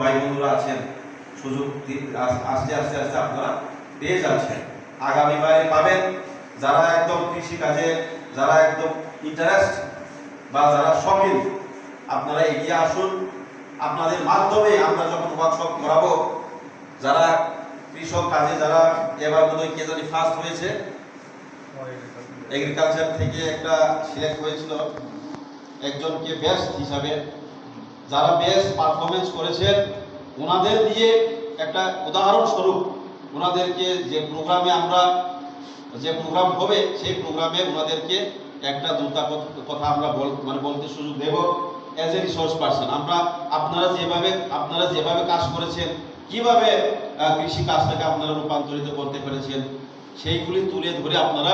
ভাই বন্ধুরা আছেন, সুযোগ আস্তে আস্তে আস্তে আপনারা পেয়ে যাচ্ছেন, আগামীবারে পাবেন। যারা একদম কৃষিকাজে যারা একদম ইন্টারেস্ট বা যারা শখিন, আপনারা এগিয়ে আসুন। আপনাদের মাধ্যমে আমরা যখন ওয়ার্কশপ করাবো, যারা কৃষক কাজে যারা এবার বোধহয় কে জানি ফার্স্ট হয়েছে, এগ্রিকালচার থেকে একটা সিলেক্ট হয়েছিল একজনকে বেস্ট হিসাবে, যারা বেস্ট পারফরমেন্স করেছেন ওনাদের দিয়ে একটা উদাহরণস্বরূপ ওনাদেরকে যে প্রোগ্রামে আমরা যে প্রোগ্রাম হবে সেই প্রোগ্রামে ওনাদেরকে একটা দুটা কথা আমরা বলতে সুযোগ দেব অ্যাজ এ রিসোর্স পার্সন। আমরা আপনারা যেভাবে কাজ করেছেন, কিভাবে কৃষি কাজটাকে আপনারা রূপান্তরিত করতে পেরেছেন, সেইগুলি তুলে ধরে আপনারা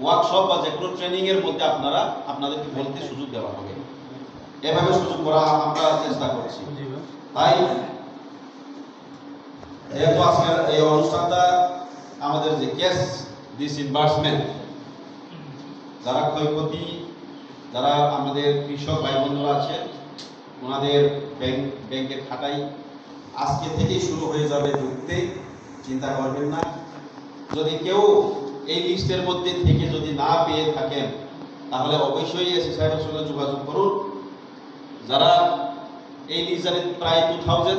ওয়ার্কশপ বা যে কোনো ট্রেনিং এর মধ্যে আপনাদেরকে বলতে সুযোগ দেওয়া হবে। এভাবে সুযোগ করা আমরা চেষ্টা করছি। তাই যেহেতু আজকের এই অনুষ্ঠানটা আমাদের যে কেস ডিসইনভার্সমেন্ট, যারা ক্ষয়ক্ষতি, যারা আমাদের কৃষক ভাই বন্ধুরা আছেন, ওনাদের ব্যাংকের খাতায় আজকে থেকেই শুরু হয়ে যাবে, ঢুকতে চিন্তা করবেন না। যদি কেউ এই লিস্টের মধ্যে থেকে যদি না পেয়ে থাকেন, তাহলে অবশ্যই এসি সাহেবের সঙ্গে যোগাযোগ করুন। যারা এই লিস্ট জানেন প্রায় 2000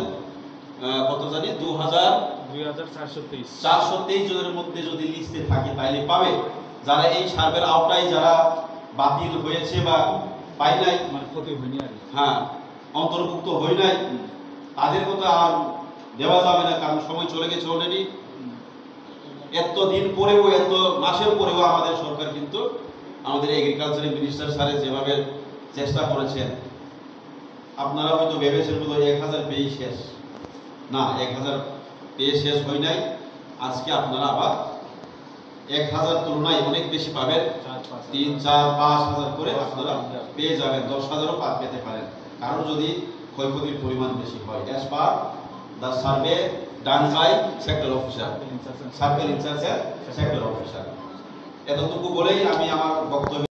কত জানি 2423 জনের মধ্যে যদি লিস্টে থাকে তাহলে পাবে। যারা এই সার্ভের আওতায় যারা বাতিল হয়েছে বা পাই নাই, হ্যাঁ অন্তর্ভুক্ত হয় নাই, তাদের কথা আর দেওয়া যাবে না, কারণ সময় চলে গেছে অলরেডি। এত দিন পরেও, এত মাসের পরেও আমাদের সরকার কিন্তু আমাদের এগ্রিকালচারের মিনিস্টার স্যারে যেভাবে চেষ্টা করেছেন, আপনারা হয়তো ভেবেছেন বোধহয় 1000 পেয়ে শেষ, না 1000 পেয়ে শেষ হয় নাই। আজকে আপনারা আবার 1000 তুলনায় অনেক বেশি পাবেন, 3, 4, 5,000 করে আপনারা পেয়ে যাবেন, 10,000ও পেতে পারেন, কারণ যদি ক্ষয়ক্ষতির পরিমাণ বেশি হয়। As per the survey done by sector officer, survey incharge sector officer. এতটুকু বলেই আমি আমার বক্তব্য